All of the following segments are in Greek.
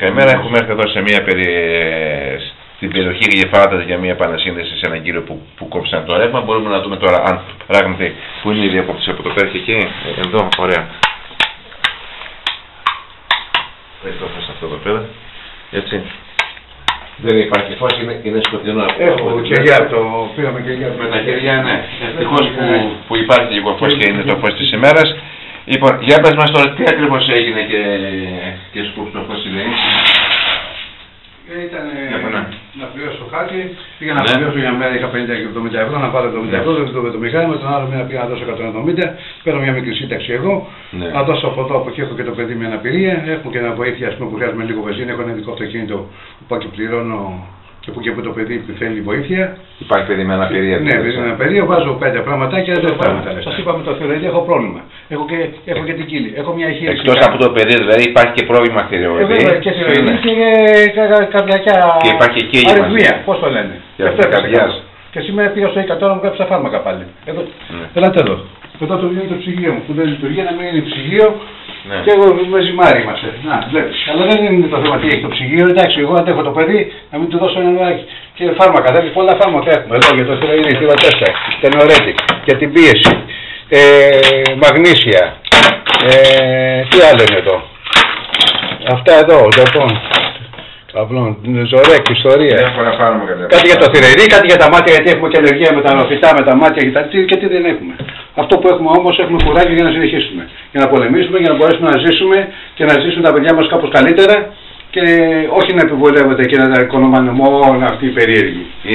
Καλημέρα. Έχουμε έρθει εδώ στην περιοχή Γεφάρατα για μια επανασύνδεση σε έναν κύριο που κόψαν το ρεύμα. Μπορούμε να δούμε τώρα αν πράγματι που είναι η διακόπτηση από το πέρχη εκεί. Εδώ, ωραία. Το φως αυτό εδώ πέρα. Έτσι. Δεν υπάρχει φως, είναι σκοτεινό. Έχω κεριά, το πήραμε κεριά. Με τα κεριά, ναι. Ευτυχώς που υπάρχει λίγο φως και είναι το φως της ημέρας. Λοιπόν, για πες μας τώρα τι ακριβώς έγινε και σκούψε το φως η ΔΕΗ. Ήταν να πληρώσω κάτι, πήγα να πληρώσω για μέρα, είχα 50 και 70 ευρώ, να πάρω 70 ευρώ, το μηχάνημα, με τον άλλο μήνα πήγα να δώσω 170, παίρνω μια μικρή σύνταξη εγώ, να δώσω από εδώ, από εκεί έχω και το παιδί με αναπηρία, έχουμε και ένα βοήθεια που χρειάζομαι λίγο βενζίνη, έχω ένα ειδικό αυτοκίνητο που πάω και πληρώνω και που το παιδί που θέλει βοήθεια. Υπάρχει παιδί με αναπηρία. Ναι, παιδί με αναπηρία, βάζω 5 πραγματάκια, δεν φτάνουν. Σας είπαμε το θηροειδή, έχω πρόβλημα. Έχω και την κύλη. Έχω μια ηχεία. Εκτός από το παιδί, δηλαδή υπάρχει και πρόβλημα θηροειδή. Και θηροειδή και καρδιακιά. Και υπάρχει και κύλη. Αριθμία, πώς το λένε. Και σήμερα πήγα στο ΙΚΑ τώρα μου γράψα φάρμακα πάλι. Ελάτε εδώ. Εδώ το βγαίνει το ψυγείο μου που δεν λειτουργεί, να μην είναι ψυγείο. Ναι. Και εγώ με ζυμάρι είμαστε. Να, βλέπεις. Αλλά δεν είναι το θέμα τι έχει το ψυγείο. Εντάξει, εγώ αντέχω το παιδί να μην του δώσω ένα νεράκι. Και φάρμακα, θέλει πολλά φάρμακα έχουμε εδώ για το θηροειδή, θύρα 4, τενορέτη, για την πίεση, μαγνήσια. Τι άλλο είναι εδώ. Αυτά εδώ, λοιπόν. Ζωρέκ, ιστορία. Κάτι για το θηροειδή, κάτι για τα μάτια, γιατί έχουμε και αλλεργία με τα νοφητά, με τα μάτια και τι δεν έχουμε. Αυτό που έχουμε όμως, έχουμε κουράγιο για να συνεχίσουμε. Για να πολεμήσουμε, για να μπορέσουμε να ζήσουμε και να ζήσουν τα παιδιά μας κάπως καλύτερα και όχι να επιβολεύονται και να τα οικονομάνε μόνο αυτοί οι περίεργοι. Οι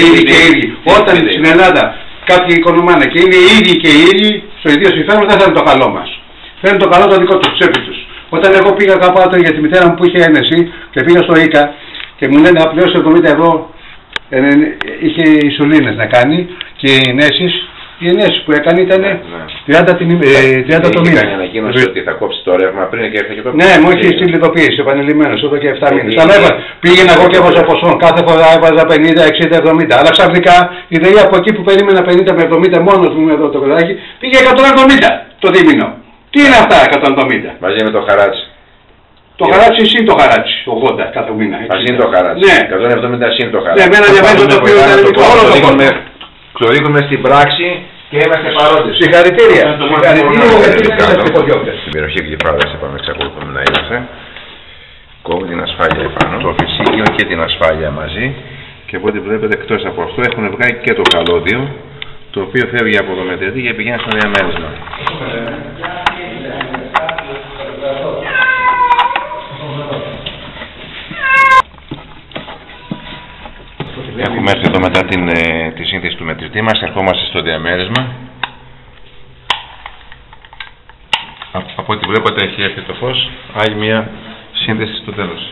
ίδιοι και οι ίδιοι. Όταν στην Ελλάδα κάποιοι οικονομάνε και είναι οι ίδιοι και οι ίδιοι, στο ίδιο συμφέρον δεν θα είναι το καλό μας. Φέρνει το καλό το δικό τους, τσέπη τους. Όταν εγώ πήγα κάπου για τη μητέρα μου που είχε ένεση και πήγα στο ΙΚΑ και μου λένε να πληρώσω 70 ευρώ, είχε ισουλίνες να κάνει και οι ενέσεις που έκανε ήταν 30 το μήνα. Είχε ανακοίνωση ότι θα κόψει το ρεύμα πριν και έρθει και το Ναι, μου είχε στείλει ειδοποίηση επανειλημμένος εδώ και 7 μήνες. Πήγαινα εγώ και έβαζα ποσόν, κάθε φορά έβαζα 50, 60, 70. Αλλά ξαφνικά η ΔΕΗ από εκεί που περίμενα 50 με 70 μόνος μου εδώ το παιδάκι πήγε 170 το δίμηνο. Τι είναι αυτά 170. Μαζί με το χαράτσι. Το χαράτσι συν το χαράτσι, 80 κάθε μήνα. Συν το χαράτσι. Ναι. 170 συν το χαράτσι. Ναι, με ένα διαβάζω το οποίο ήταν όλο το κόσμο. Κλωρίζουμε στην πράξη και είμαστε παρόντες. Συγχαρητήρια. Στην περιοχή Γεφάρας είπαμε εξακολουθούμε να είμαστε. Κόβει την ασφάλεια επάνω, το φυσίγειο και την ασφάλεια μαζί. Και από ό,τι βλέπετε εκτός από αυτό έχουν βγάλει και το καλώδιο, το οποίο φεύγει από το μετρητή και πηγαίνει στο διαμέρισμα. Έχουμε έρθει εδώ μετά τη σύνθεση του μετρητή μας, ερχόμαστε στο διαμέρισμα. Από ό,τι βλέπετε έχει έρθει το φως, άλλη μια σύνθεση στο τέλος.